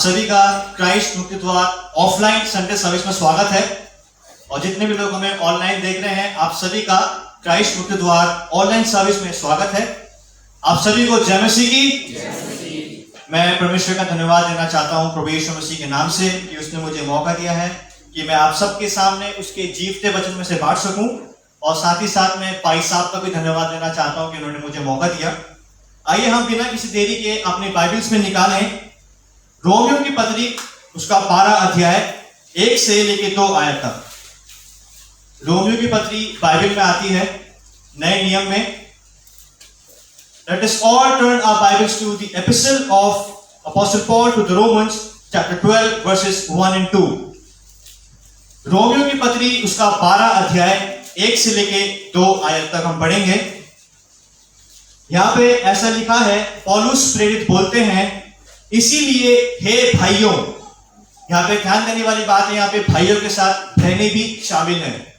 सभी का क्राइस्ट मुक्ति द्वार ऑफलाइन संडे सर्विस में स्वागत है। और जितने भी लोग हमें ऑनलाइन देख रहे हैं, आप सभी का क्राइस्ट मुक्ति द्वार ऑनलाइन सर्विस में स्वागत है। आप सभी को जय मसीह की। मैं परमेश्वर का धन्यवाद देना चाहता हूं प्रभु यीशु मसीह के नाम से कि उसने मुझे मौका दिया है कि मैं आप सबके सामने उसके जीवते वचन में से बांट सकूं। और साथ ही साथ मैं भाई साहब का भी धन्यवाद देना चाहता हूं कि उन्होंने मुझे मौका दिया। आइए हम बिना किसी देरी के अपने बाइबल्स में निकालें रोमियो की पत्री उसका 12 अध्याय 1 से लेकर 2 आयत तक। रोमियो की पत्री बाइबल में आती है नए नियम में। Let us all turn our Bibles to the epistle of Apostle Paul to the Romans, chapter 12, verses 1 and 2. Romeo की पत्री उसका 12 अध्याय 1 से लेके 2 आयत तक हम पढ़ेंगे। यहां पे ऐसा लिखा है, पौलुस प्रेरित बोलते हैं, इसीलिए हे भाइयों। यहां पे ध्यान देने वाली बात है, यहां पे भाइयों के साथ बहनें भी शामिल हैं।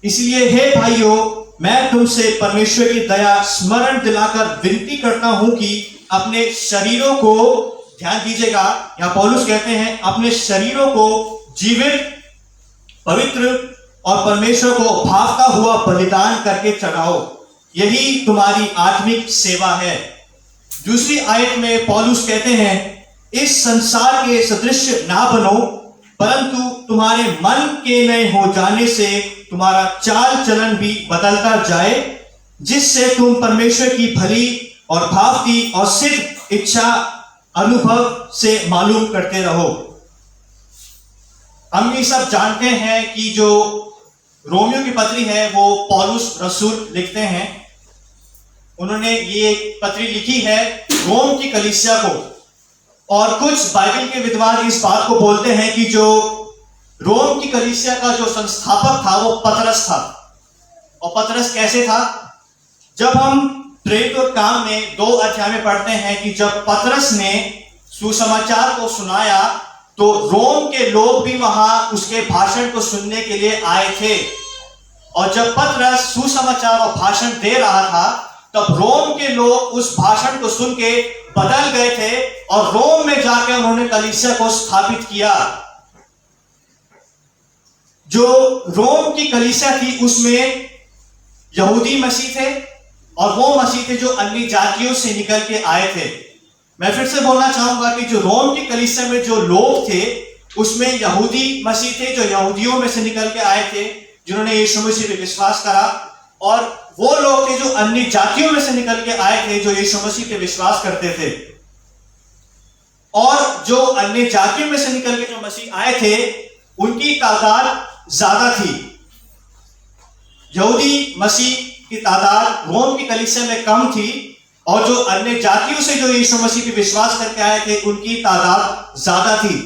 इसलिए हे भाइयों, मैं तुमसे परमेश्वर की दया स्मरण दिलाकर विनती करता हूं कि अपने शरीरों को, ध्यान दीजिएगा, यहां पौलुस कहते हैं अपने शरीरों को जीवित, पवित्र और परमेश्वर को भावता हुआ बलिदान करके चढ़ाओ, यही तुम्हारी आत्मिक सेवा है। दूसरी आयत में पौलुस कहते हैं, इस संसार के सदृश ना बनो, परंतु तुम्हारे मन के नए हो जाने से तुम्हारा चाल चलन भी बदलता जाए, जिससे तुम परमेश्वर की भली और भावती और सिद्ध इच्छा अनुभव से मालूम करते रहो। हम ये सब जानते हैं कि जो रोमियो की पत्री है वो पौलुस रसूल लिखते हैं। उन्होंने ये पत्री लिखी है रोम की कलीसिया को। और कुछ बाइबल के विद्वान इस बात को बोलते हैं कि जो रोम की कलीसिया का जो संस्थापक था वो पतरस था। और पतरस कैसे था? जब हम प्रेरित और काम में 2 अध्याय में पढ़ते हैं कि जब पतरस ने सुसमाचार को सुनाया तो रोम के लोग भी वहां उसके भाषण को सुनने के लिए आए थे। और जब पतरस सुसमाचार और भाषण दे रहा था तब रोम के लोग उस भाषण को सुन के बदल गए थे और रोम में जाकर उन्होंने कलीसिया को स्थापित किया। जो रोम की कलीसिया थी उसमें यहूदी मसीह थे और वो मसीह थे जो अन्य जातियों से निकल के आए थे। मैं फिर से बोलना चाहूंगा कि जो रोम की कलीसिया में जो लोग थे उसमें यहूदी मसीह थे जो यहूदियों में से निकल के आए थे, जिन्होंने यीशु मसीह पे विश्वास करा। और वो लोग थे जो अन्य जातियों में से निकल के आए थे जो यीशु मसीह पे विश्वास करते थे। और जो अन्य जातियों में से निकल के जो मसीह आए थे उनकी तादाद ज्यादा थी। यहूदी मसीह की तादाद रोम की कलीसिया में कम थी और जो अन्य जातियों से जो यीशु मसीह पे विश्वास करके आए थे उनकी तादाद ज्यादा थी।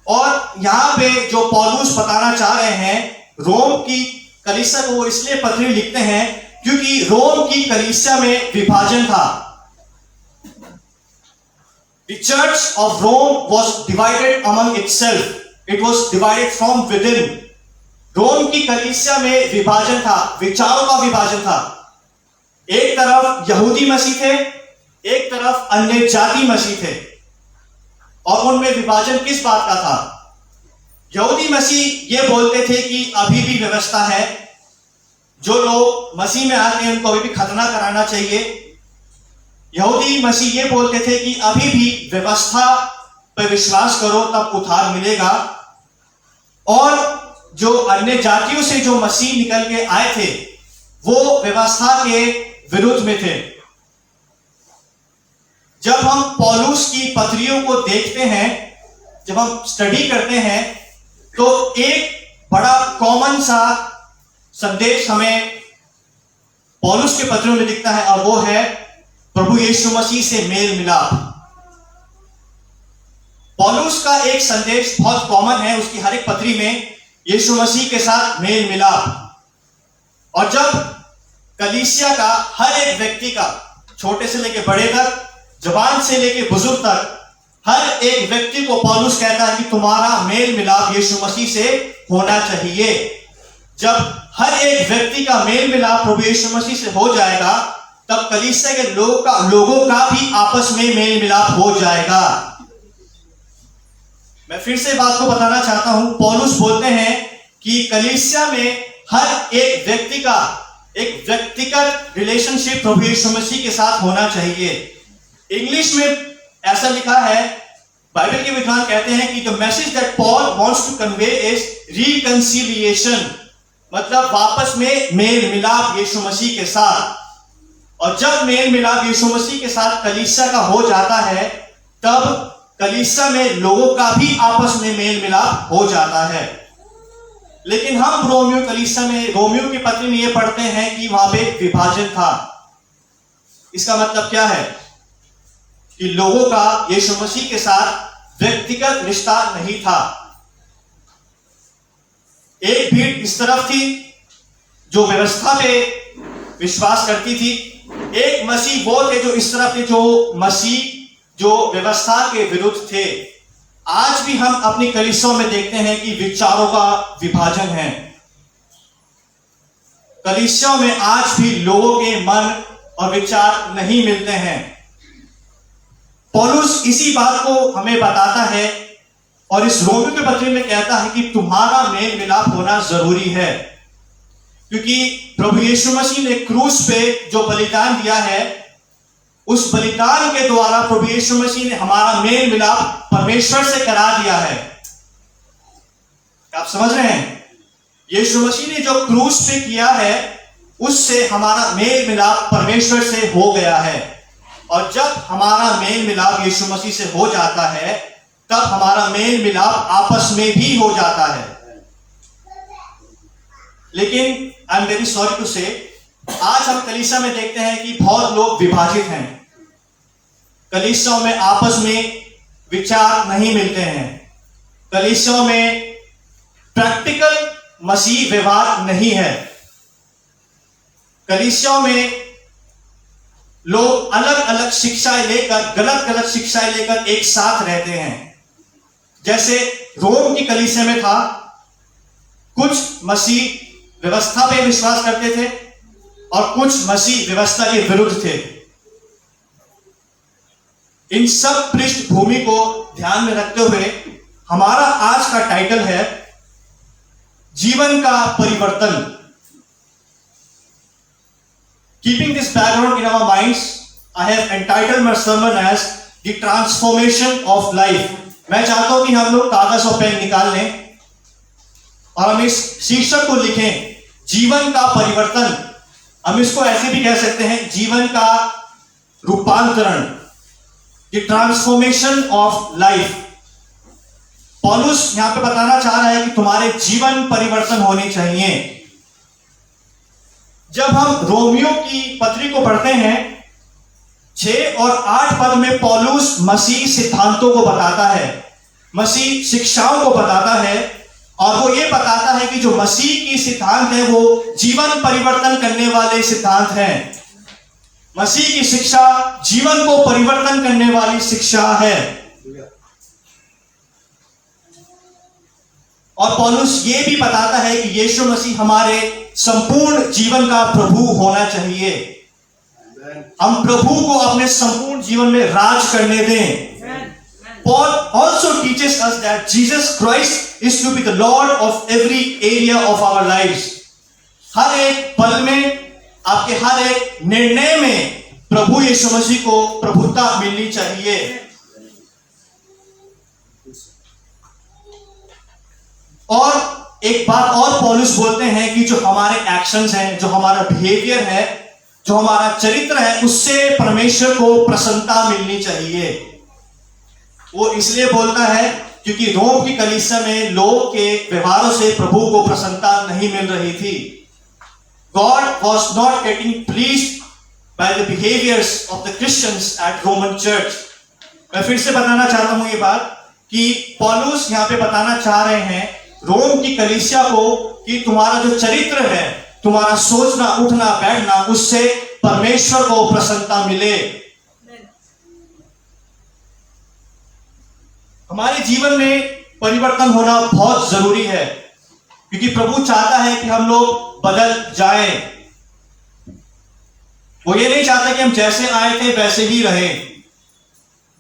और यहां पे जो पौलुस बताना चाह रहे हैं रोम की कलीसिया को, वो इसलिए पत्री लिखते हैं क्योंकि रोम की कलीसिया में विभाजन था। The church of Rome was divided among itself. It was divided from within. रोम की कलीसिया में विभाजन था, विचारों का विभाजन था। एक तरफ यहूदी मसीह थे, एक तरफ अन्य जाति मसीह थे। और उनमें विभाजन किस बात का था? यहूदी मसीह ये बोलते थे कि अभी भी व्यवस्था है, जो लोग मसीह में आते हैं उनको अभी भी खतना कराना चाहिए। यहूदी मसीह ये बोलते थे कि अभी भी व्यवस्था पर विश्वास करो तब उद्धार मिलेगा। और जो अन्य जातियों से जो मसीह निकल के आए थे वो व्यवस्था के विरुद्ध में थे। जब हम पौलुस की पत्रियों को देखते हैं, जब हम स्टडी करते हैं, तो एक बड़ा कॉमन सा संदेश हमें पौलुस के पत्रों में दिखता है और वो है प्रभु यीशु मसीह से मेल मिलाप। पौलुस का एक संदेश बहुत कॉमन है, उसकी हर एक पत्री में यीशु मसीह के साथ मेल मिलाप। और जब कलीसिया का हर एक व्यक्ति का, छोटे से लेके बड़े तक, जवान से लेके बुजुर्ग तक, हर एक व्यक्ति को पौलुस कहता है कि तुम्हारा मेल मिलाप यीशु मसीह से होना चाहिए। जब हर एक व्यक्ति का मेल मिलाप प्रभु यीशु मसीह से हो जाएगा तब कलीसिया के लोगों का भी आपस में मेल मिलाप हो जाएगा। मैं फिर से बात को बताना चाहता हूं। पौलुस बोलते हैं कि कलीसिया में हर एक व्यक्ति का एक व्यक्तिगत रिलेशनशिप प्रभु यीशु मसीह के साथ होना चाहिए। इंग्लिश में ऐसा लिखा है, बाइबल के विद्वान कहते हैं कि the message that Paul wants to convey is reconciliation, मतलब वापस में मेल मिलाप यीशु मसीह के साथ। और जब मेल मिलाप यीशु मसीह के साथ कलीसिया का हो जाता है, तब कलीसिया में लोगों का भी आपस में मेल मिलाप हो जाता है। लेकिन हम रोमियो की पत्री में यह पढ़ते हैं कि वहां पे विभाजन था। इसका मतलब क्या है कि लोगों का यीशु मसीह के साथ व्यक्तिगत रिश्ता नहीं था। एक भीड़ इस तरफ थी जो व्यवस्था पे विश्वास करती थी, एक मसीह वो थे जो इस तरफ थे जो व्यवस्था के विरुद्ध थे। आज भी हम अपनी कलीसियाओं में देखते हैं कि विचारों का विभाजन है। कलीसियाओं में आज भी लोगों के मन और विचार नहीं मिलते हैं। पौलुस इसी बात को हमें बताता है और इस रोमियो के पत्र में कहता है कि तुम्हारा मेल मिलाप होना जरूरी है, क्योंकि प्रभु यीशु मसीह ने क्रूस पे जो बलिदान दिया है, उस बलिदान के द्वारा प्रभु यीशु मसीह ने हमारा मेल मिलाप परमेश्वर से करा दिया है। आप समझ रहे हैं? यीशु मसीह ने जो क्रूस पे किया है, उससे हमारा मेल मिलाप परमेश्वर से हो गया है। और जब हमारा मेल मिलाप यीशु मसीह से हो जाता है, तब हमारा मेल मिलाप आपस में भी हो जाता है। लेकिन I am very sorry to say, आज हम कलीसिया में देखते हैं कि बहुत लोग विभाजित हैं। कलीसियाओं में आपस में विचार नहीं मिलते हैं। कलीसियाओं में प्रैक्टिकल मसीह व्यवहार नहीं है। कलीसियाओं में लोग अलग अलग शिक्षाएं लेकर, गलत गलत शिक्षाएं लेकर एक साथ रहते हैं। जैसे रोम की कलीसिया में था, कुछ मसीह व्यवस्था पे विश्वास करते थे और कुछ मसीह व्यवस्था के विरुद्ध थे। इन सब पृष्ठभूमि को ध्यान में रखते हुए हमारा आज का टाइटल है जीवन का परिवर्तन। Keeping this background in our minds, I have entitled my sermon as the transformation of life. मैं चाहता हूं कि हम लोग कागज और पेन निकाल लें और हम इस शीर्षक को लिखें, जीवन का परिवर्तन। हम इसको ऐसे भी कह सकते हैं, जीवन का रूपांतरण, द ट्रांसफॉर्मेशन ऑफ लाइफ। पौलुस यहां पे बताना चाह रहा है कि तुम्हारे जीवन परिवर्तन होने चाहिए। जब हम रोमियो की पत्री को पढ़ते हैं, 6 और 8 पद में पौलुस मसीह सिद्धांतों को बताता है, मसीह शिक्षाओं को बताता है, और वो ये बताता है कि जो मसीह की सिद्धांत है वो जीवन परिवर्तन करने वाले सिद्धांत हैं। मसीह की शिक्षा जीवन को परिवर्तन करने वाली शिक्षा है। और पौलुस ये भी बताता है कि यीशु मसीह हमारे संपूर्ण जीवन का प्रभु होना चाहिए। हम प्रभु को अपने संपूर्ण जीवन में राज करने दें। Paul also teaches us that Jesus Christ is to be the Lord of every area of our lives. हर एक पल में, आपके हर एक निर्णय में प्रभु यीशु मसीह को प्रभुता मिलनी चाहिए। और एक बात और पौलुस बोलते हैं कि जो हमारे एक्शंस हैं, जो हमारा बिहेवियर है, जो हमारा चरित्र है, उससे परमेश्वर को प्रसन्नता मिलनी चाहिए। वो इसलिए बोलता है क्योंकि रोम की कलीसिया में लोग के व्यवहारों से प्रभु को प्रसन्नता नहीं मिल रही थी। God was not getting pleased by the behaviors of the Christians at Roman Church. मैं फिर से बताना चाहता हूं ये बात कि पौलुस यहां पे बताना चाह रहे हैं रोम की कलीसिया को कि तुम्हारा जो चरित्र है, तुम्हारा सोचना, उठना, बैठना, उससे परमेश्वर को प्रसन्नता मिले। हमारे जीवन में परिवर्तन होना बहुत जरूरी है, क्योंकि प्रभु चाहता है कि हम लोग बदल जाएं। वो ये नहीं चाहता कि हम जैसे आए थे वैसे ही रहें।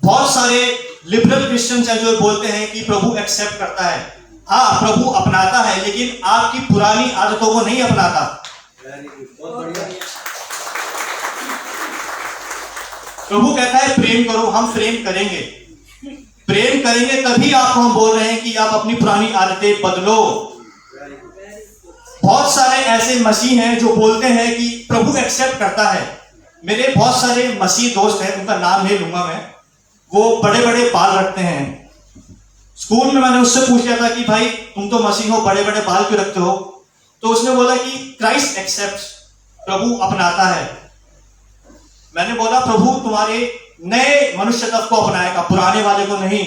बहुत सारे लिबरल क्रिश्चियंस है जो बोलते हैं कि प्रभु एक्सेप्ट करता है। हाँ, प्रभु अपनाता है, लेकिन आपकी पुरानी आदतों को नहीं अपनाता। प्रभु कहता है प्रेम करो, हम प्रेम करेंगे। प्रेम करेंगे तभी आपको हम बोल रहे हैं कि आप अपनी पुरानी आदतें बदलो। बहुत सारे ऐसे मसीह हैं जो बोलते हैं कि प्रभु एक्सेप्ट करता है। मेरे बहुत सारे मसीह दोस्त हैं, उनका नाम नहीं लूंगा मैं, वो बड़े बड़े बाल रखते हैं। स्कूल में मैंने उससे पूछ लिया था कि भाई तुम तो मसीह हो, बड़े बड़े बाल क्यों रखते हो? तो उसने बोला कि क्राइस्ट एक्सेप्ट्स, प्रभु अपनाता है। मैंने बोला प्रभु तुम्हारे नए मनुष्य तत्व को अपनाएगा, पुराने वाले को नहीं।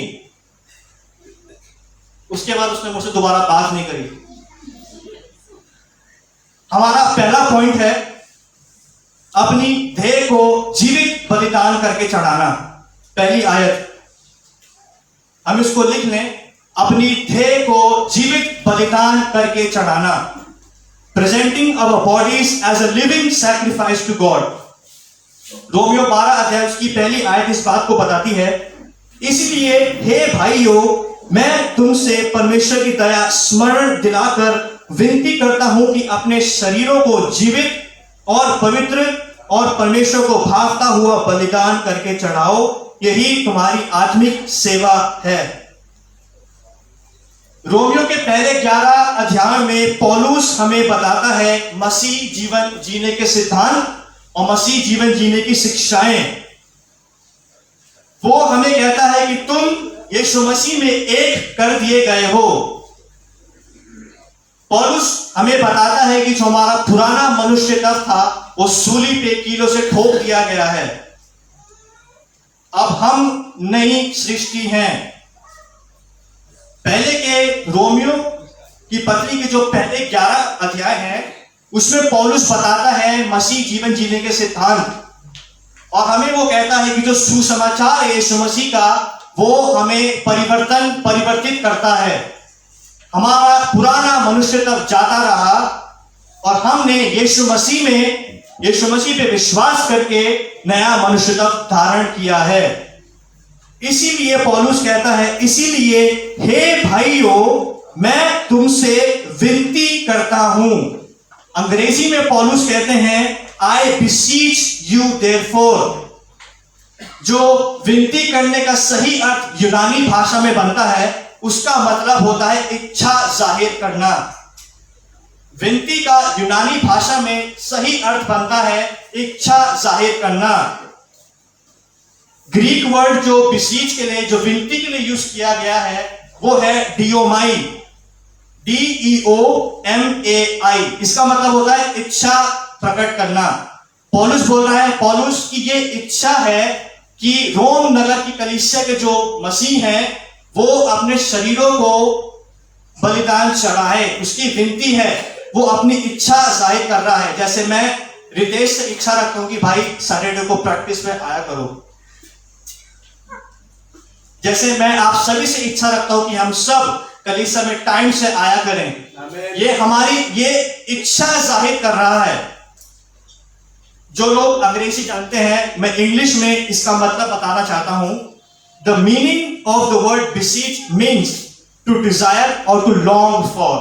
उसके बाद उसने मुझसे दोबारा बात नहीं करी। हमारा पहला पॉइंट है अपनी देह को जीवित बलिदान करके चढ़ाना। पहली आयत हम इसको लिख लें, अपनी देह को जीवित बलिदान करके चढ़ाना। Presenting our bodies as a living sacrifice to God. रोमियो 12 अध्याय उसकी पहली आयत इस बात को बताती है, इसलिए हे भाइयों, मैं तुमसे परमेश्वर की दया स्मरण दिलाकर विनती करता हूं कि अपने शरीरों को जीवित और पवित्र और परमेश्वर को भावता हुआ बलिदान करके चढ़ाओ, यही तुम्हारी आत्मिक सेवा है। रोमियो के पहले 11 अध्याय में पौलुस हमें बताता है मसीह जीवन जीने के सिद्धांत और मसीह जीवन जीने की शिक्षाएं। वो हमें कहता है कि तुम यीशु मसीह में एक कर दिए गए हो। पौलुस हमें बताता है कि जो हमारा पुराना मनुष्य तत्व था वो सूली पे कीलों से ठोक दिया गया है। अब हम नई सृष्टि हैं। पहले के रोमियो की पत्री के जो पहले 11 अध्याय हैं उसमें पौलुस बताता है मसीह जीवन जीने के सिद्धांत, और हमें वो कहता है कि जो सुसमाचार है यीशु मसीह का वो हमें परिवर्तित करता है। हमारा पुराना मनुष्य तब जाता रहा और हमने यीशु मसीह पे विश्वास करके नया मनुष्य तब धारण किया है। इसीलिए पौलुस कहता है, इसीलिए हे भाइयों, मैं तुमसे विनती करता हूं। अंग्रेजी में पौलुस कहते हैं आई बिसीच यू देयरफॉर। जो विनती करने का सही अर्थ यूनानी भाषा में बनता है उसका मतलब होता है इच्छा जाहिर करना। विनती का यूनानी भाषा में सही अर्थ बनता है इच्छा जाहिर करना। ग्रीक वर्ड जो बिसीच के लिए, जो विनती के लिए यूज किया गया है वो है डियोमाई, DEOMAI। इसका मतलब होता है इच्छा प्रकट करना। पौलुस बोल रहा है, पौलुस की ये इच्छा है कि रोम नगर की कलीसिया के जो मसीह हैं वो अपने शरीरों को बलिदान चढ़ाए। उसकी विनती है, वो अपनी इच्छा जाहिर कर रहा है। जैसे मैं रितेश से इच्छा रखता हूं कि भाई सैटरडे को प्रैक्टिस में आया करो, जैसे मैं आप सभी से इच्छा रखता हूं कि हम सब कलीसिया में टाइम से आया करें। ये हमारी ये इच्छा जाहिर कर रहा है। जो लोग अंग्रेजी जानते हैं, मैं इंग्लिश में इसका मतलब बताना चाहता हूं। The meaning of the word beseech means to desire और टू लॉन्ग फॉर।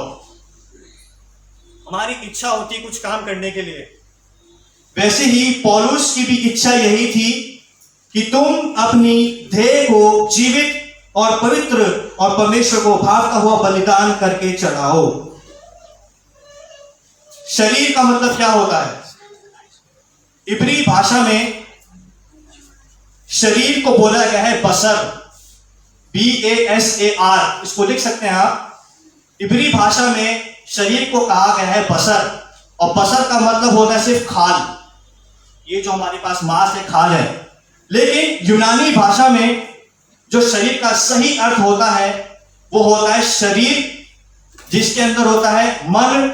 हमारी इच्छा होती है कुछ काम करने के लिए। वैसे ही पौलुस की भी इच्छा यही थी कि तुम अपनी देह को जीवित और पवित्र और परमेश्वर को भावता हुआ बलिदान करके चढ़ाओ। शरीर का मतलब क्या होता है? इब्री भाषा में शरीर को बोला गया है बसर, BASAR, इसको लिख सकते हैं आप। इब्री भाषा में शरीर को कहा गया है बसर, और बसर का मतलब होता है सिर्फ खाल। ये जो हमारे पास मांस है खाल है। लेकिन यूनानी भाषा में जो शरीर का सही अर्थ होता है वो होता है शरीर, जिसके अंदर होता है मन,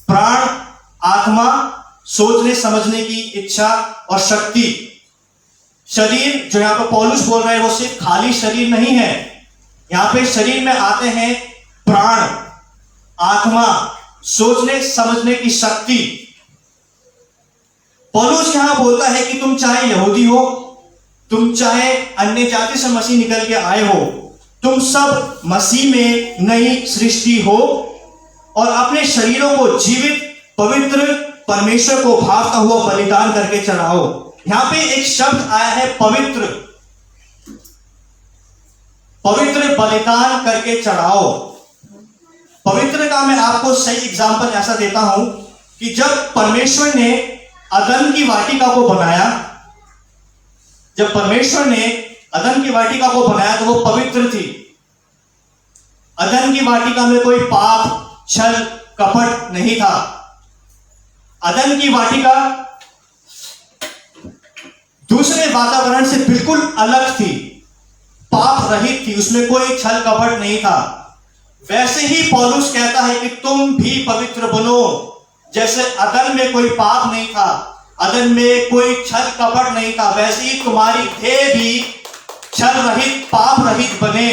प्राण, आत्मा, सोचने समझने की इच्छा और शक्ति। शरीर जो यहां पर पौलुस बोल रहा है वो सिर्फ खाली शरीर नहीं है। यहां पे शरीर में आते हैं प्राण, आत्मा, सोचने समझने की शक्ति। पौलुस यहां बोलता है कि तुम चाहे यहूदी हो तुम चाहे अन्य जाति से मसीह निकल के आए हो, तुम सब मसीह में नई सृष्टि हो और अपने शरीरों को जीवित पवित्र परमेश्वर को भावता हुआ बलिदान करके चढ़ाओ। यहां पे एक शब्द आया है पवित्र, पवित्र बलिदान करके चढ़ाओ। पवित्र का मैं आपको सही एग्जांपल ऐसा देता हूं कि जब परमेश्वर ने अदन की वाटिका को बनाया, जब परमेश्वर ने अदन की वाटिका को बनाया तो वो पवित्र थी। अदन की वाटिका में कोई पाप, छल, कपट नहीं था। अदन की वाटिका दूसरे वातावरण से बिल्कुल अलग थी, पाप रहित थी, उसमें कोई छल कपट नहीं था। वैसे ही पौलुस कहता है कि तुम भी पवित्र बनो, जैसे अदन में कोई पाप नहीं था, अदन में कोई छल कपट नहीं था, वैसे ही तुम्हारी देह भी छल रहित, पाप रहित बने।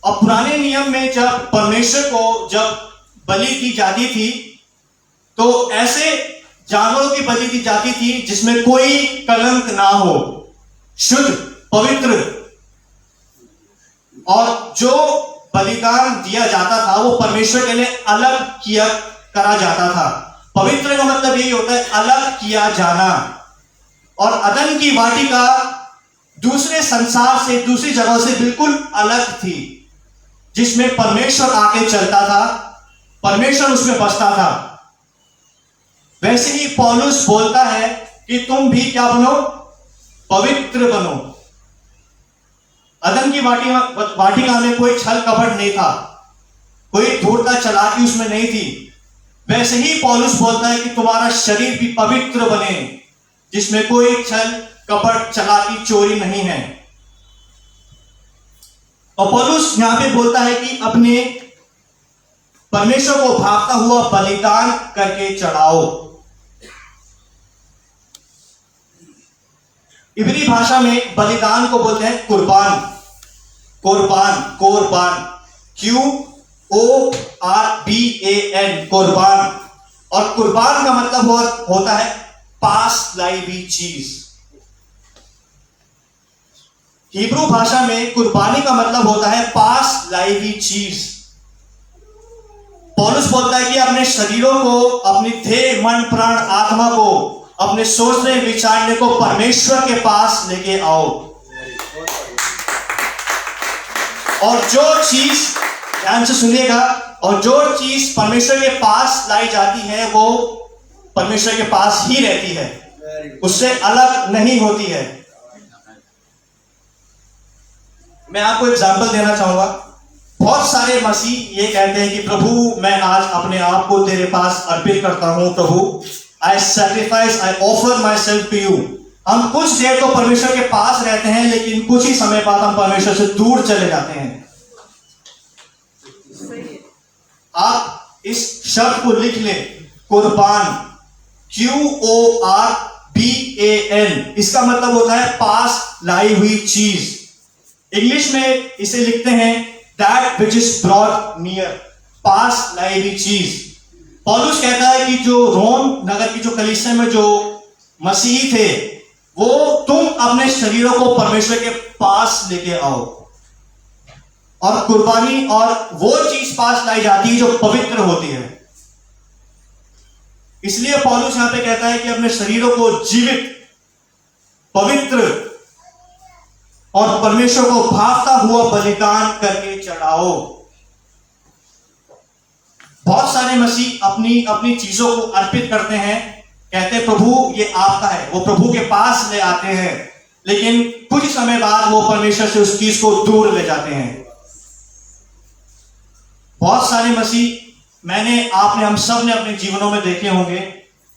और पुराने नियम में जब परमेश्वर को जब बलि दी जाती थी तो ऐसे जानवरों की बलि दी जाती थी जिसमें कोई कलंक ना हो, शुद्ध, पवित्र। और जो बलिदान दिया जाता था वो परमेश्वर के लिए अलग किया करा जाता था। पवित्र का मतलब यही होता है अलग किया जाना। और अदन की वाटिका दूसरे संसार से, दूसरी जगह से बिल्कुल अलग थी, जिसमें परमेश्वर आके चलता था, परमेश्वर उसमें बसता था। वैसे ही पौलुस बोलता है कि तुम भी क्या बनो, पवित्र बनो। अदन की वाटिका में कोई छल कपट नहीं था, कोई धूर्तता चालाकी उसमें नहीं थी। वैसे ही पौलुस बोलता है कि तुम्हारा शरीर भी पवित्र बने, जिसमें कोई छल कपट चालाकी चोरी नहीं है। और पौलुस यहां पे बोलता है कि अपने परमेश्वर को भागता हुआ बलिदान करके चढ़ाओ। इब्री भाषा में बलिदान को बोलते हैं कुर्बान, कुर्बान, कुर्बान, QORBAN, कुर्बान। और कुर्बान का मतलब होता है पास लाई हुई चीज। हिब्रू भाषा में कुर्बानी का मतलब होता है पास लाई हुई चीज। पौलुस बोलता है कि अपने शरीरों को, अपनी देह, मन, प्राण, आत्मा को, अपने सोचने विचारने को परमेश्वर के पास लेके आओ। और जो चीज, ध्यान से सुनिएगा, और जो चीज परमेश्वर के पास लाई जाती है वो परमेश्वर के पास ही रहती है, उससे अलग नहीं होती है। मैं आपको एग्जाम्पल देना चाहूंगा। बहुत सारे मसीह ये कहते हैं कि प्रभु मैं आज अपने आप को तेरे पास अर्पित करता हूं, प्रभु I sacrifice, I offer myself to you. हम कुछ देर तो परमेश्वर के पास रहते हैं, लेकिन कुछ ही समय बाद हम परमेश्वर से दूर चले जाते हैं। आप इस शब्द को लिख लें, कुर्बान, QORBAN। इसका मतलब होता है पास लाई हुई चीज। इंग्लिश में इसे लिखते हैं that which is brought near, पास लाई हुई चीज। पौलुस कहता है कि जो रोम नगर की जो कलीसिया में जो मसीही थे, वो तुम अपने शरीरों को परमेश्वर के पास लेके आओ। और कुर्बानी और वो चीज पास लाई जाती है जो पवित्र होती है। इसलिए पौलुस यहां पे कहता है कि अपने शरीरों को जीवित, पवित्र और परमेश्वर को भावता हुआ बलिदान करके चढ़ाओ। बहुत सारे मसीह अपनी अपनी चीजों को अर्पित करते हैं, कहते हैं प्रभु ये आपका है, वो प्रभु के पास ले आते हैं, लेकिन कुछ समय बाद वो परमेश्वर से उस चीज को दूर ले जाते हैं। बहुत सारे मसीह आपने, हम सब ने अपने जीवनों में देखे होंगे।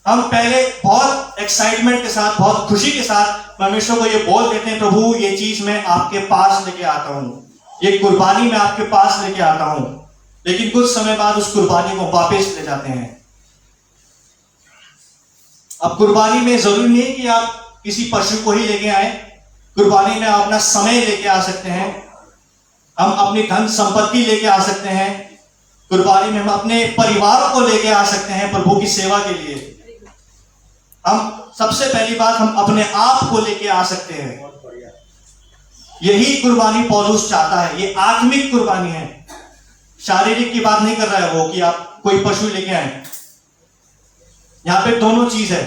हम पहले बहुत एक्साइटमेंट के साथ, बहुत खुशी के साथ परमेश्वर को ये बोल देते हैं, प्रभु ये चीज मैं आपके पास लेके आता हूं, ये कुर्बानी मैं आपके पास लेके आता हूं। लेकिन कुछ समय बाद उस कुर्बानी को वापस ले जाते हैं। अब कुर्बानी में जरूरी नहीं कि आप किसी पशु को ही लेके आए, कुर्बानी में आप अपना समय लेके आ सकते हैं, हम अपनी धन संपत्ति लेके आ सकते हैं, कुर्बानी में हम अपने परिवार को लेके आ सकते हैं प्रभु की सेवा के लिए। हम सबसे पहली बात हम अपने आप को लेके आ सकते हैं। यही कुर्बानी पौलुस चाहता है, ये आत्मिक कुर्बानी है। शारीरिक की बात नहीं कर रहा है वो कि आप कोई पशु लेके आए, यहां पे दोनों चीज है।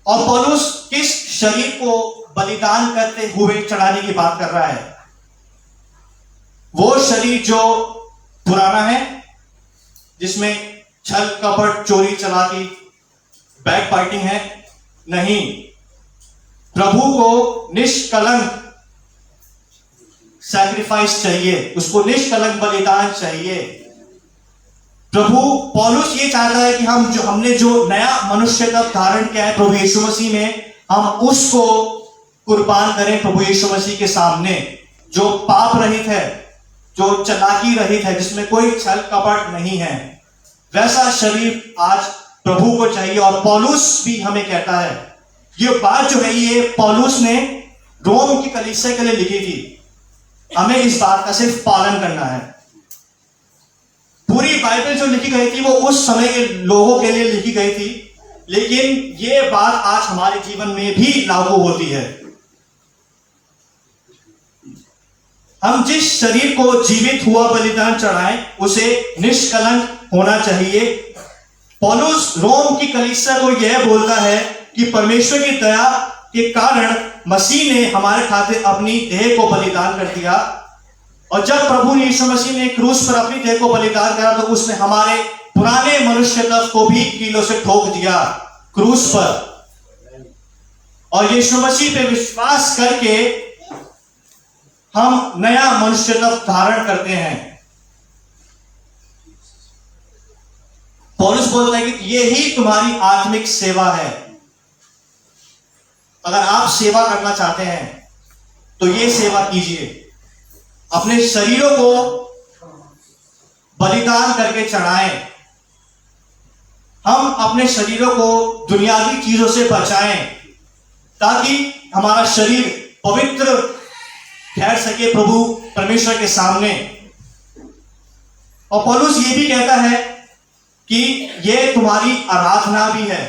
और पौलुस किस शरीर को बलिदान करते हुए चढ़ाने की बात कर रहा है? वो शरीर जो पुराना है, जिसमें छल कपट चोरी चलाकी बैक बाइटिंग है, नहीं। प्रभु को निष्कलंक सैक्रिफाइस चाहिए, उसको निष्कलंक बलिदान चाहिए। प्रभु पौलुस ये चाहता है कि हमने जो नया मनुष्य का धारण किया है प्रभु यीशु मसीह में, हम उसको कुर्बान करें प्रभु यीशु मसीह के सामने, जो पाप रहित है, जो चालाकी रहित है, जिसमें कोई छल कपट नहीं है। वैसा शरीर आज प्रभु को चाहिए। और पौलुस भी हमें कहता है, ये बात जो है ये पौलुस ने रोम की कलीसिया के लिए लिखी थी। हमें इस बात का सिर्फ पालन करना है। पूरी बाइबल जो लिखी गई थी वो उस समय के लोगों के लिए लिखी गई थी, लेकिन ये बात आज हमारे जीवन में भी लागू होती है। हम जिस शरीर को जीवित हुआ बलिदान चढ़ाएं, उसे निष्कलंक होना चाहिए। पौलुस रोम की कलीसिया को यह बोलता है कि परमेश्वर की दया के कारण मसीह ने हमारे खातिर अपनी देह को बलिदान कर दिया। और जब प्रभु यीशु मसीह ने क्रूस पर अपनी देह को बलिदान करा, तो उसने हमारे पुराने मनुष्यत्व को भी कीलों से ठोक दिया क्रूस पर। और यीशु मसीह पे विश्वास करके हम नया मनुष्यत्व धारण करते हैं। पौलुस बोलता है कि यही तुम्हारी आत्मिक सेवा है। अगर आप सेवा करना चाहते हैं तो ये सेवा कीजिए, अपने शरीरों को बलिदान करके चढ़ाएं। हम अपने शरीरों को दुनियावी चीजों से बचाएं, ताकि हमारा शरीर पवित्र ठहर सके प्रभु परमेश्वर के सामने। और पौलुस ये भी कहता है कि ये तुम्हारी आराधना भी है।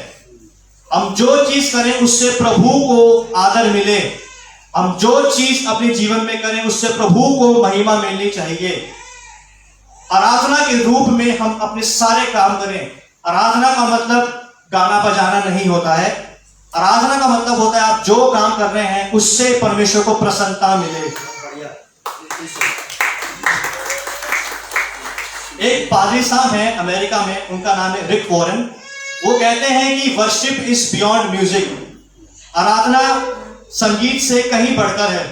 हम जो चीज करें उससे प्रभु को आदर मिले, हम जो चीज अपने जीवन में करें उससे प्रभु को महिमा मिलनी चाहिए। आराधना के रूप में हम अपने सारे काम करें। आराधना का मतलब गाना बजाना नहीं होता है। आराधना का मतलब होता है आप जो काम कर रहे हैं उससे परमेश्वर को प्रसन्नता मिले। एक पादरी साहब हैं अमेरिका में, उनका नाम है रिक वॉरेन। वो कहते हैं कि वर्शिप इज बियॉन्ड म्यूजिक। आराधना संगीत से कहीं बढ़कर है।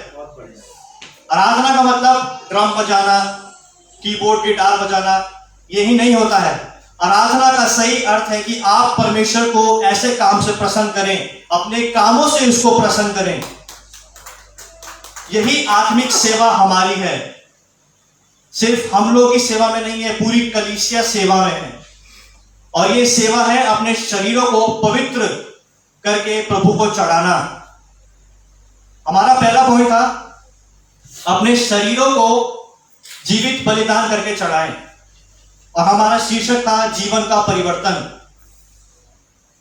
आराधना का मतलब ड्रम बजाना, कीबोर्ड गिटार बजाना यही नहीं होता है। आराधना का सही अर्थ है कि आप परमेश्वर को ऐसे काम से प्रसन्न करें, अपने कामों से उसको प्रसन्न करें। यही आत्मिक सेवा हमारी है। सिर्फ हम लोग की सेवा में नहीं है, पूरी कलीसिया सेवा में है। और ये सेवा है अपने शरीरों को पवित्र करके प्रभु को चढ़ाना। हमारा पहला पॉइंट था अपने शरीरों को जीवित बलिदान करके चढ़ाएं, और हमारा शीर्षक था जीवन का परिवर्तन।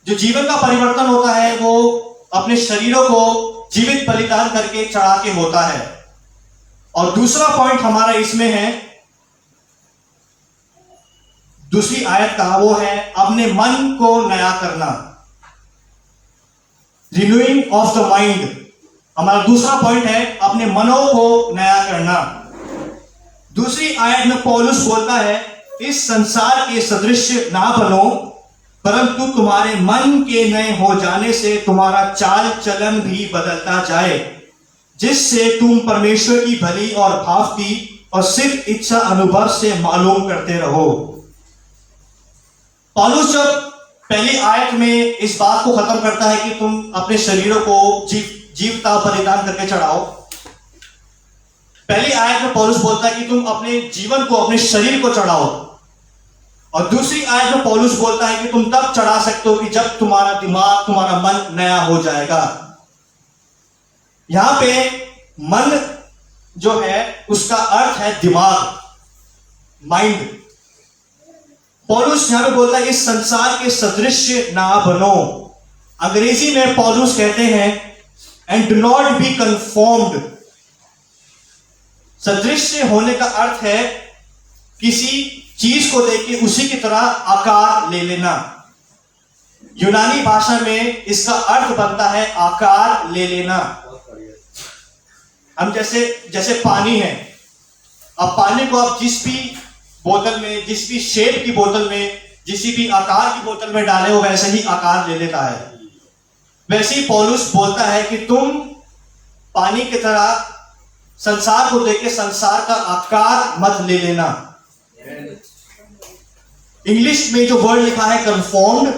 जो जीवन का परिवर्तन होता है वो अपने शरीरों को जीवित बलिदान करके चढ़ा के होता है। और दूसरा पॉइंट हमारा इसमें है, दूसरी आयत का, वो है अपने मन को नया करना, रिन्यूइंग ऑफ द माइंड। हमारा दूसरा पॉइंट है अपने मनों को नया करना। दूसरी आयत में पौलुस बोलता है इस संसार के सदृश ना बनो, परंतु तुम्हारे मन के नए हो जाने से तुम्हारा चाल चलन भी बदलता जाए, जिससे तुम परमेश्वर की भली और भावती और सिर्फ इच्छा अनुभव से मालूम करते रहो। पौलुस जब पहली आयत में इस बात को खत्म करता है कि तुम अपने शरीरों को जीवता बलिदान करके चढ़ाओ, पहली आयत में पौलुस बोलता है कि तुम अपने जीवन को, अपने शरीर को चढ़ाओ। और दूसरी आयत में पौलुस बोलता है कि तुम तब चढ़ा सकते हो कि जब तुम्हारा दिमाग, तुम्हारा मन नया हो जाएगा। यहां पे मन जो है उसका अर्थ है दिमाग, माइंड। पौलुस यहां पे बोलता है इस संसार के सदृश ना बनो। अंग्रेजी में पौलुस कहते हैं एंड डू नॉट बी कंफॉर्म्ड। सदृश्य होने का अर्थ है किसी चीज को देख के उसी की तरह आकार ले लेना। यूनानी भाषा में इसका अर्थ बनता है आकार ले लेना। हम जैसे पानी है, अब पानी को आप जिस भी बोतल में, जिस भी शेप की बोतल में, जिस भी आकार की बोतल में डाले हो वैसे ही आकार ले लेता है। वैसे ही पौलुस बोलता है कि तुम पानी की तरह संसार को देख के संसार का आकार मत ले लेना। इंग्लिश में जो वर्ड लिखा है कंफॉर्म्ड,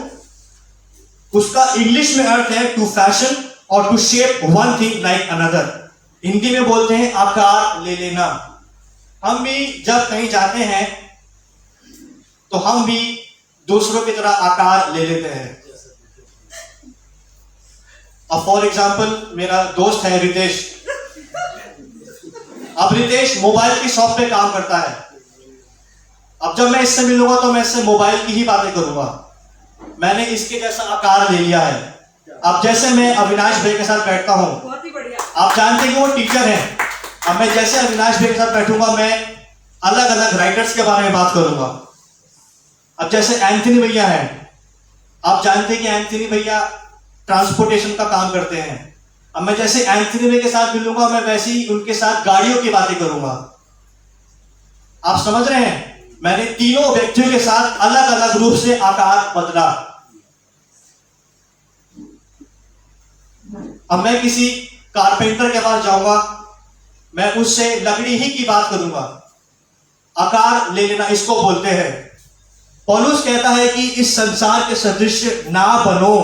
उसका इंग्लिश में अर्थ है टू फैशन और to shape one thing like another. Hindi में बोलते हैं आकार ले लेना। हम भी जब कहीं जाते हैं तो हम भी दूसरों की तरह आकार ले लेते हैं। अब फॉर एग्जाम्पल मेरा दोस्त है रितेश। अब रितेश मोबाइल की शॉप पे काम करता है। अब जब मैं इससे मिलूंगा तो मैं इससे मोबाइल की ही बातें करूंगा। मैंने इसके जैसा आकार ले लिया है। अब जैसे मैं अविनाश भाई के साथ बैठता हूं, आप जानते हैं कि वो टीचर हैं। अब मैं जैसे अविनाश भाई के साथ बैठूंगा मैं अलग अलग राइटर्स के बारे में बात करूंगा। अब जैसे एंथनी भैया हैं, आप जानते हैं कि एंथनी भैया ट्रांसपोर्टेशन का काम करते हैं। अब मैं जैसे एंथनी भैया के साथ मिलूंगा मैं वैसे ही उनके साथ गाड़ियों की बातें करूंगा। आप समझ रहे हैं? मैंने तीनों व्यक्तियों के साथ अलग अलग रूप से आकार बदला। अब मैं किसी कारपेंटर के पास जाऊंगा, मैं उससे लकड़ी ही की बात करूंगा। आकार ले लेना इसको बोलते हैं। पौलुस कहता है कि इस संसार के सदृश ना बनो।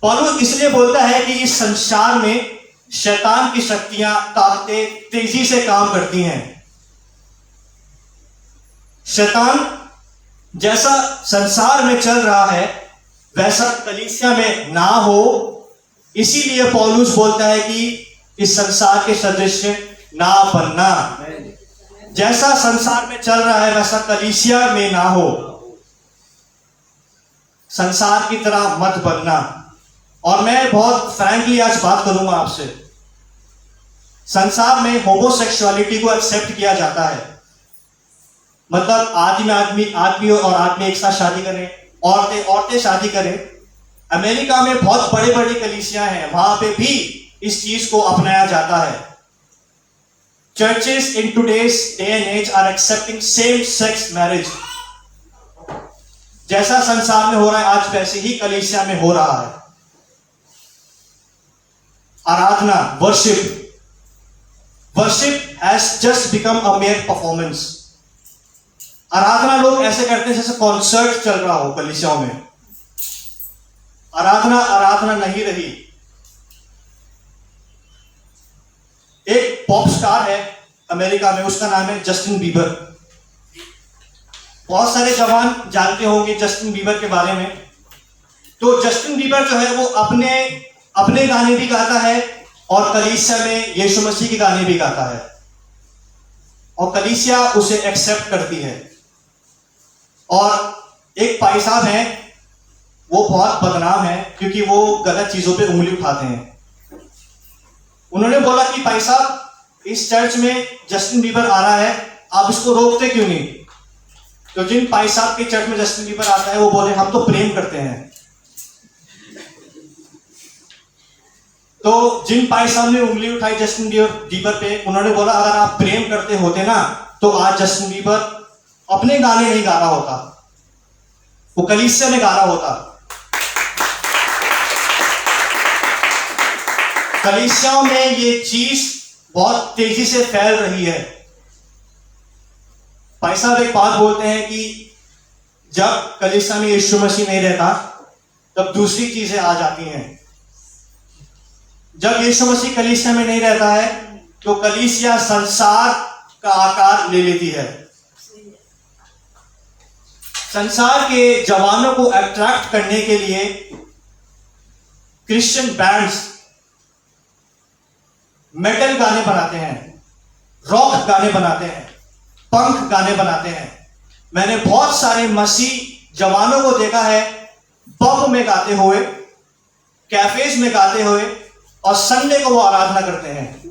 पौलुस इसलिए बोलता है कि इस संसार में शैतान की शक्तियां, ताकतें तेजी से काम करती हैं। शैतान जैसा संसार में चल रहा है वैसा कलीसिया में ना हो, इसीलिए पौलुस बोलता है कि इस संसार के सदृश ना बनना। जैसा संसार में चल रहा है वैसा कलीसिया में ना हो। संसार की तरह मत बनना। और मैं बहुत फ्रैंकली आज बात करूंगा आपसे। संसार में होमोसेक्सुअलिटी को एक्सेप्ट किया जाता है। मतलब आदमी और आदमी एक साथ शादी करें, औरतें शादी करें। अमेरिका में बहुत बड़े बड़े कलीसिया हैं, वहां पे भी इस चीज को अपनाया जाता है। Churches in today's day and as are accepting same sex marriage. जैसा संसार में हो रहा है आज वैसे ही कलीसिया में हो रहा है। आराधना, worship has just become a mere performance. आराधना लोग ऐसे करते हैं जैसे कॉन्सर्ट चल रहा हो कलीसियाओं में। आराधना नहीं रही। एक पॉप स्टार है अमेरिका में, उसका नाम है जस्टिन बीबर। बहुत सारे जवान जानते होंगे जस्टिन बीबर के बारे में। तो जस्टिन बीबर जो है वो अपने गाने भी गाता है और कलीसिया में यीशु मसीह के गाने भी गाता है और कलीसिया उसे एक्सेप्ट करती है। और एक भाई साहब हैं, वो बहुत बदनाम है क्योंकि वो गलत चीजों पे उंगली उठाते हैं। उन्होंने बोला कि भाई साहब इस चर्च में जस्टिन बीबर आ रहा है, आप इसको रोकते क्यों नहीं? तो जिन भाई साहब के चर्च में जस्टिन बीबर आता है वो बोले हम तो प्रेम करते हैं। तो जिन भाई साहब ने उंगली उठाई जस्टिन बीबर पे, उन्होंने बोला अगर आप प्रेम करते होते ना तो आज जस्टिन बीबर अपने गाने नहीं गा रहा होता, वो कलीसिया में गा रहा होता। कलीसियाओं में ये चीज बहुत तेजी से फैल रही है। भाई साहब एक बात बोलते हैं कि जब कलीसिया में यीशु मसीह नहीं रहता तब दूसरी चीजें आ जाती हैं। जब यीशु मसीह कलीसिया में नहीं रहता है तो कलीसिया संसार का आकार ले लेती है। संसार के जवानों को अट्रैक्ट करने के लिए क्रिश्चियन बैंड्स मेटल गाने बनाते हैं, रॉक गाने बनाते हैं, पंक गाने बनाते हैं। मैंने बहुत सारे मसीह जवानों को देखा है पब में गाते हुए, कैफेज में गाते हुए, और संडे को वो आराधना करते हैं।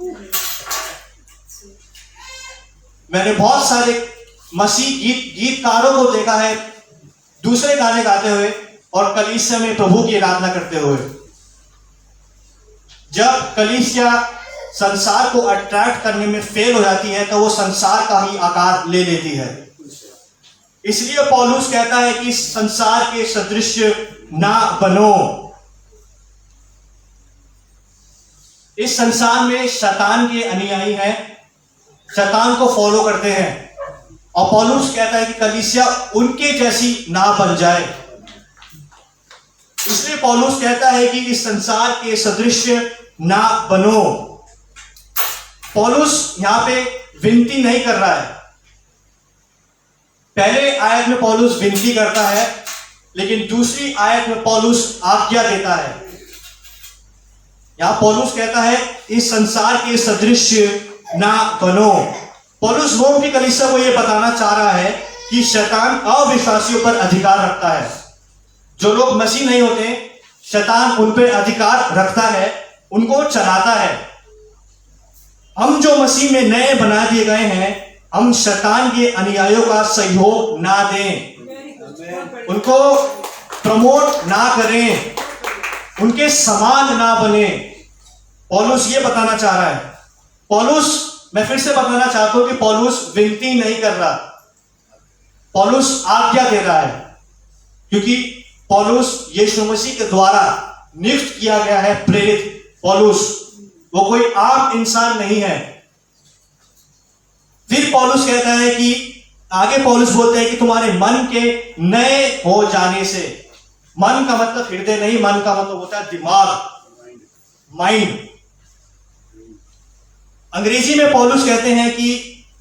मैंने बहुत सारे मसीह गीतकारों को देखा है दूसरे गाने गाते हुए और कलीसिया में प्रभु की आराधना करते हुए। जब कलीसिया संसार को अट्रैक्ट करने में फेल हो जाती है तो वो संसार का ही आकार ले लेती है। इसलिए पौलुस कहता है कि संसार के सदृश ना बनो। इस संसार में शैतान के अनुयायी हैं, शैतान को फॉलो करते हैं, और पौलुस कहता है कि कलीसिया उनके जैसी ना बन जाए। इसलिए पौलुस कहता है कि इस संसार के सदृश ना बनो। पौलुस यहां पे विनती नहीं कर रहा है। पहले आयत में पौलुस विनती करता है, लेकिन दूसरी आयत में पौलुस आज्ञा देता है। यहां पौलुस कहता है इस संसार के सदृश ना बनो। पौलुस रोम की कलीसिया को यह बताना चाह रहा है कि शैतान अविश्वासियों पर अधिकार रखता है। जो लोग मसीह नहीं होते, शैतान उन पर अधिकार रखता है, उनको चलाता है। हम जो मसीह में नए बना दिए गए हैं, हम शैतान के अनुयायियों का सहयोग ना दें, उनको प्रमोट ना करें, उनके समान ना बने। पौलुस ये बताना चाह रहा है। पौलुस, मैं फिर से बताना चाहता हूं कि पौलुस विनती नहीं कर रहा, पौलुस आज्ञा दे रहा है, क्योंकि पौलुस यीशु मसीह के द्वारा नियुक्त किया गया है प्रेरित। पौलुस वो कोई आम इंसान नहीं है। फिर पौलुस कहता है कि आगे पौलुस बोलते हैं कि तुम्हारे मन के नए हो जाने से। मन का मतलब हृदय नहीं, मन का मतलब होता है दिमाग, माइंड। अंग्रेजी में पौलुस कहते हैं कि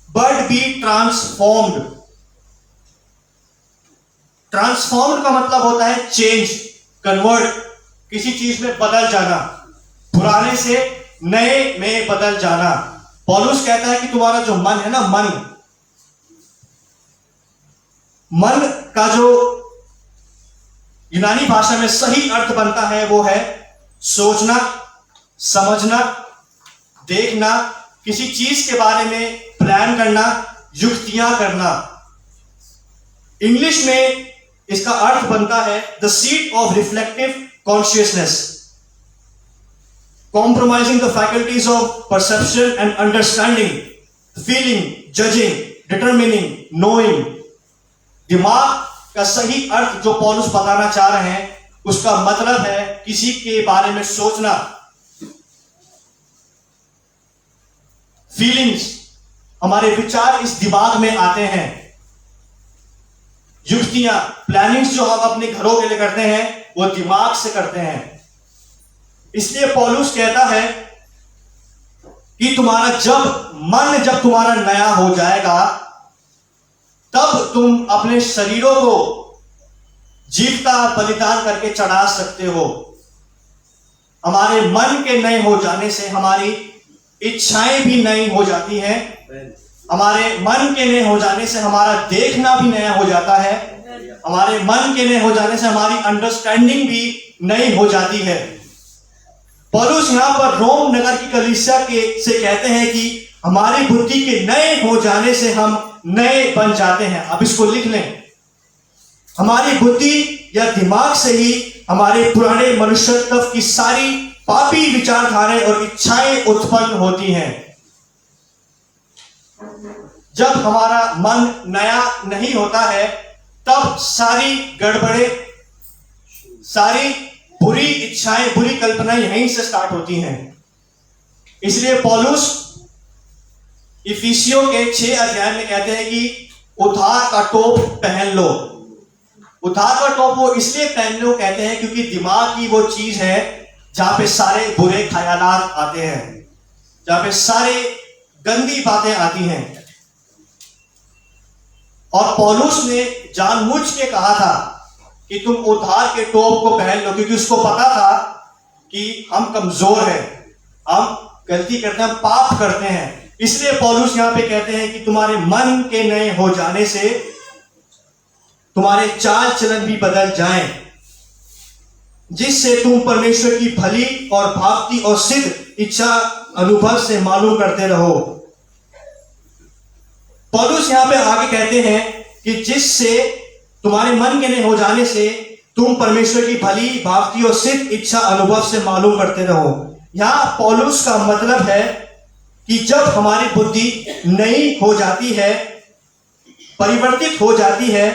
बट बी ट्रांसफॉर्म्ड। ट्रांसफॉर्म्ड का मतलब होता है चेंज, कन्वर्ट, किसी चीज में बदल जाना, पुराने से नए में बदल जाना। पौलुस कहता है कि तुम्हारा जो मन है ना, मन का जो यूनानी भाषा में सही अर्थ बनता है वो है सोचना, समझना, देखना, किसी चीज के बारे में प्लान करना, युक्तियां करना। इंग्लिश में इसका अर्थ बनता है the seat of reflective consciousness, compromising the faculties of perception and understanding, feeling, judging, determining, knowing। दिमाग का सही अर्थ जो पौलुस बताना चाह रहे हैं, उसका मतलब है किसी के बारे में सोचना, फीलिंग्स, हमारे विचार इस दिमाग में आते हैं, युक्तियां, प्लानिंग्स जो हम अपने घरों के लिए करते हैं वो दिमाग से करते हैं। इसलिए पौलुस कहता है कि तुम्हारा जब तुम्हारा नया हो जाएगा, तब तुम अपने शरीरों को जीवता बलिदान करके चढ़ा सकते हो। हमारे मन के नए हो जाने से हमारी इच्छाएं भी नई हो जाती हैं। हमारे मन के नए हो जाने से हमारा देखना भी नया हो जाता है। हमारे मन के नए हो जाने से हमारी अंडरस्टैंडिंग भी नई हो जाती है। पौलुस यहां पर रोम नगर की कलीसिया से कहते हैं कि हमारी बुद्धि के नए हो जाने से हम नए बन जाते हैं। अब इसको लिख लें, हमारी बुद्धि या दिमाग से ही हमारे पुराने मनुष्यत्व की सारी पापी विचारधाराएं और इच्छाएं उत्पन्न होती हैं। जब हमारा मन नया नहीं होता है, तब सारी गड़बड़े, सारी बुरी इच्छाएं, बुरी कल्पनाएं यहीं से स्टार्ट होती हैं। इसलिए पौलुस इफिसियों के 6 अध्याय में कहते हैं कि उद्धार का टोप पहन लो। उद्धार का टोप वो इसलिए पहन लो कहते हैं क्योंकि दिमाग की वो चीज है जहां पे सारे बुरे ख्यालात आते हैं, जहां पे सारे गंदी बातें आती हैं। और पौलुस ने जानबूझ के कहा था कि तुम उद्धार के टोप को पहन लो, क्योंकि उसको पता था कि हम कमजोर हैं, हम गलती करते हैं, पाप करते हैं। इसलिए पौलुस यहां पे कहते हैं कि तुम्हारे मन के नए हो जाने से तुम्हारे चाल चलन भी बदल जाएं, जिससे तुम परमेश्वर की भली और भावती और सिद्ध इच्छा अनुभव से मालूम करते रहो। पौलुस यहां पे आगे कहते हैं कि जिससे तुम्हारे मन के नहीं हो जाने से तुम परमेश्वर की भली भावती और सिद्ध इच्छा अनुभव से मालूम करते रहो। यहां पौलुस का मतलब है कि जब हमारी बुद्धि नई हो जाती है, परिवर्तित हो जाती है,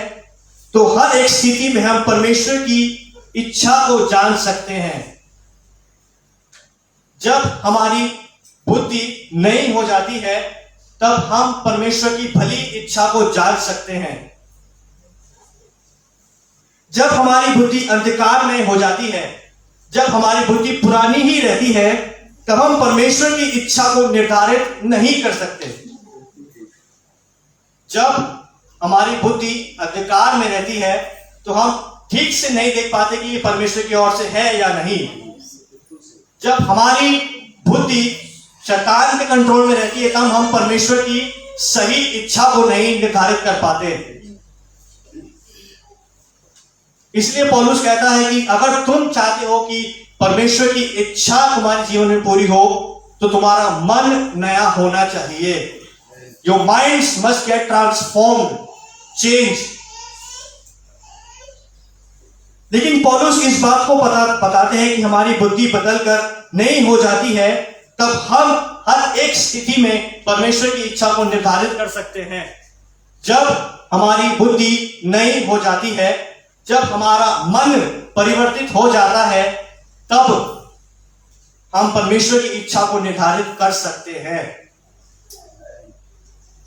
तो हर एक स्थिति में हम परमेश्वर की इच्छा को जान सकते हैं। जब हमारी बुद्धि नई हो जाती है तब हम परमेश्वर की भली इच्छा को जान सकते हैं। जब हमारी बुद्धि अंधकार में हो जाती है, जब हमारी बुद्धि पुरानी ही रहती है, तब हम परमेश्वर की इच्छा को निर्धारित नहीं कर सकते। जब हमारी बुद्धि अंधकार में रहती है तो हम ठीक से नहीं देख पाते कि ये परमेश्वर की ओर से है या नहीं। जब हमारी बुद्धि शैतान के कंट्रोल में रहती है तब हम परमेश्वर की सही इच्छा को नहीं निर्धारित कर पाते। इसलिए पौलुस कहता है कि अगर तुम चाहते हो कि परमेश्वर की इच्छा तुम्हारे जीवन में पूरी हो तो तुम्हारा मन नया होना चाहिए। Your minds must get transformed, change. लेकिन पौलुस इस बात को बताते हैं कि हमारी बुद्धि बदलकर नई हो जाती है तब हम हर एक स्थिति में परमेश्वर की इच्छा को निर्धारित कर सकते हैं। जब हमारी बुद्धि नई हो जाती है, जब हमारा मन परिवर्तित हो जाता है, तब हम परमेश्वर की इच्छा को निर्धारित कर सकते हैं।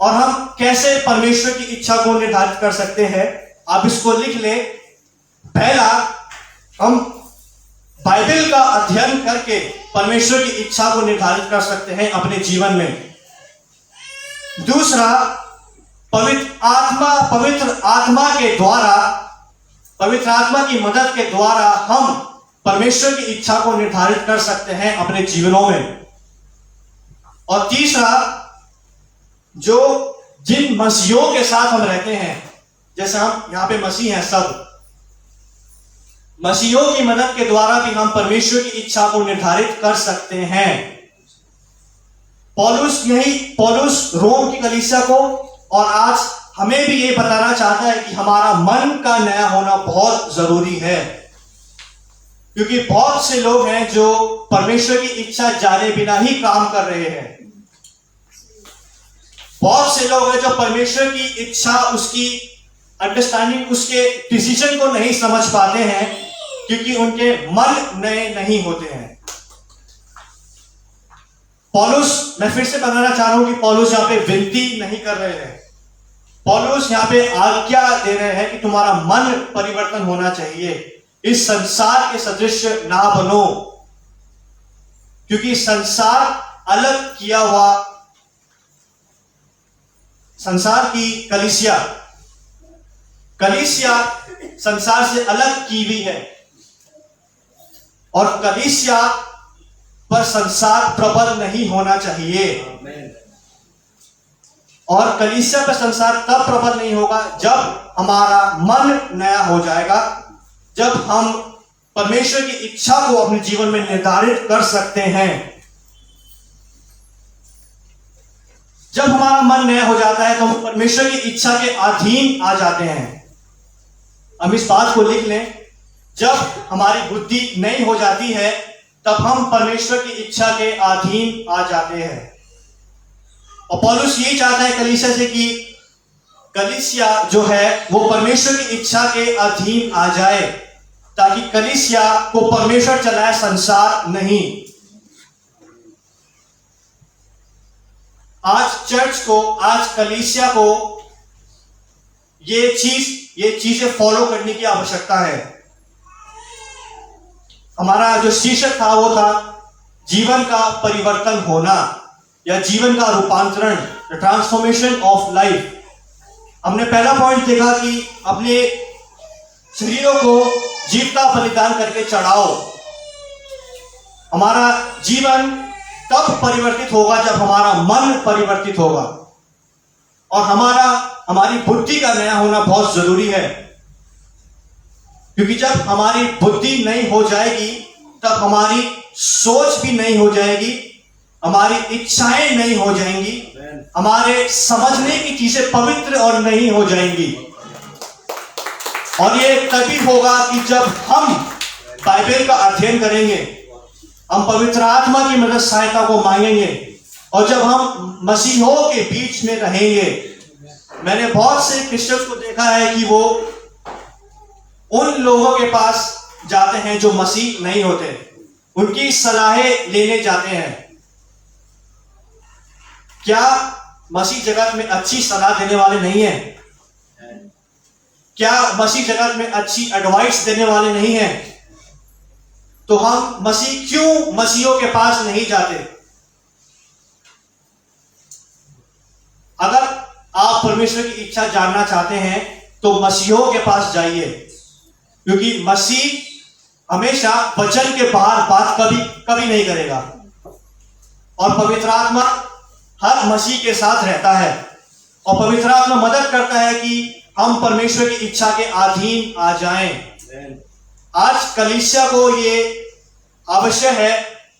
और हम कैसे परमेश्वर की इच्छा को निर्धारित कर सकते हैं, आप इसको लिख ले। पहला, हम बाइबल का अध्ययन करके परमेश्वर की इच्छा को निर्धारित कर सकते हैं अपने जीवन में। दूसरा, पवित्र आत्मा के द्वारा, पवित्र आत्मा की मदद के द्वारा हम परमेश्वर की इच्छा को निर्धारित कर सकते हैं अपने जीवनों में। और तीसरा, जिन मसीहों के साथ हम रहते हैं, जैसे हम यहां पे मसीह हैं, सब मसीहों की मदद के द्वारा भी हम परमेश्वर की इच्छा को निर्धारित कर सकते हैं। पौलुस रोम की कलीसिया को और आज हमें भी ये बताना चाहता है कि हमारा मन का नया होना बहुत जरूरी है, क्योंकि बहुत से लोग हैं जो परमेश्वर की इच्छा जाने बिना ही काम कर रहे हैं। बहुत से लोग हैं जो परमेश्वर की इच्छा, उसकी अंडरस्टैंडिंग, उसके डिसीजन को नहीं समझ पाते हैं क्योंकि उनके मन नए नहीं होते हैं। पौलुस, मैं फिर से बताना चाह रहा हूं कि पौलुस यहां पे विनती नहीं कर रहे हैं, पौलुस यहां पे आज्ञा दे रहे हैं कि तुम्हारा मन परिवर्तन होना चाहिए। इस संसार के सदृश ना बनो, क्योंकि संसार अलग किया हुआ, संसार की कलीसिया संसार से अलग की हुई है और कलीसिया पर संसार प्रबल नहीं होना चाहिए। और कलीसिया पर संसार तब प्रबल नहीं होगा जब हमारा मन नया हो जाएगा, जब हम परमेश्वर की इच्छा को अपने जीवन में निर्धारित कर सकते हैं। जब हमारा मन नया हो जाता है तो हम परमेश्वर की इच्छा के अधीन आ जाते हैं। हम इस बात को लिख लें, जब हमारी बुद्धि नई हो जाती है तब हम परमेश्वर की इच्छा के अधीन आ जाते हैं। और पौलुस यही चाहता है कलीसिया से कि कलीसिया जो है वो परमेश्वर की इच्छा के अधीन आ जाए, ताकि कलीसिया को परमेश्वर चलाए, संसार नहीं। आज चर्च को, आज कलीसिया को ये चीजें फॉलो करने की आवश्यकता है। हमारा जो शीर्षक था वो था जीवन का परिवर्तन होना या जीवन का रूपांतरण, द ट्रांसफॉर्मेशन ऑफ लाइफ। हमने पहला पॉइंट देखा कि अपने शरीरों को जीविता बलिदान करके चढ़ाओ। हमारा जीवन तब परिवर्तित होगा जब हमारा मन परिवर्तित होगा, और हमारी बुद्धि का नया होना बहुत जरूरी है। क्योंकि जब हमारी बुद्धि नहीं हो जाएगी तब हमारी सोच भी नहीं हो जाएगी, हमारी इच्छाएं नहीं हो जाएंगी, हमारे समझने की चीजें पवित्र और नहीं हो जाएंगी। और ये तभी होगा कि जब हम बाइबल का अध्ययन करेंगे, हम पवित्र आत्मा की मदद सहायता को मांगेंगे, और जब हम मसीहों के बीच में रहेंगे। मैंने बहुत से क्रिश्चियंस को देखा है कि वो उन लोगों के पास जाते हैं जो मसीह नहीं होते, उनकी सलाहें लेने जाते हैं। क्या मसीह जगत में अच्छी सलाह देने वाले नहीं हैं? क्या मसीह जगत में अच्छी एडवाइस देने वाले नहीं हैं? तो हम क्यों मसीहों के पास नहीं जाते? अगर आप परमेश्वर की इच्छा जानना चाहते हैं तो मसीहों के पास जाइए, क्योंकि मसीह हमेशा वचन के बाहर बात कभी नहीं करेगा, और पवित्र आत्मा हर मसीह के साथ रहता है, और पवित्र आत्मा मदद करता है कि हम परमेश्वर की इच्छा के अधीन आ जाएं। आज कलीसिया को ये आवश्यक है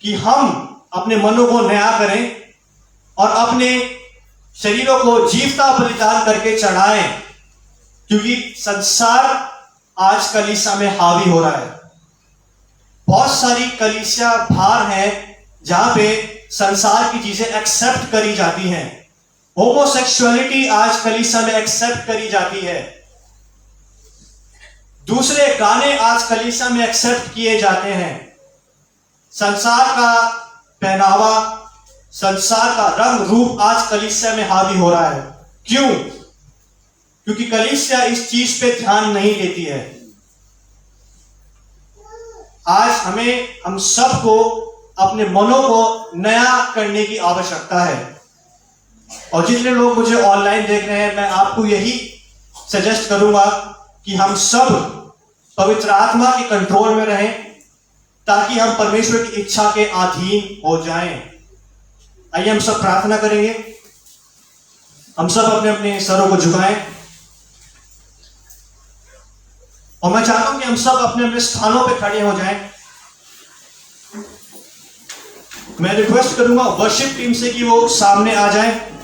कि हम अपने मनों को नया करें और अपने शरीरों को जीवता बलिदान करके चढ़ाएं, क्योंकि संसार आज कलीसिया में हावी हो रहा है। बहुत सारी कलीसिया बाहर है जहां पे संसार की चीजें एक्सेप्ट करी जाती हैं। होमोसेक्सुअलिटी आज कलीसिया में एक्सेप्ट करी जाती है। दूसरे गाने आज कलीसिया में एक्सेप्ट किए जाते हैं। संसार का पहनावा, संसार का रंग रूप आज कलीसिया में हावी हो रहा है। क्यों? क्योंकि कलीसिया इस चीज पे ध्यान नहीं देती है। आज हम सबको अपने मनों को नया करने की आवश्यकता है। और जितने लोग मुझे ऑनलाइन देख रहे हैं, मैं आपको यही सजेस्ट करूंगा कि हम सब पवित्र आत्मा के कंट्रोल में रहें, ताकि हम परमेश्वर की इच्छा के अधीन हो जाएं। आइए हम सब प्रार्थना करेंगे। हम सब अपने अपने सरों को झुकाएं, और मैं चाहता हूं कि हम सब अपने अपने स्थानों पे खड़े हो जाएं। मैं रिक्वेस्ट करूंगा वर्शिप टीम से कि वो सामने आ जाएं।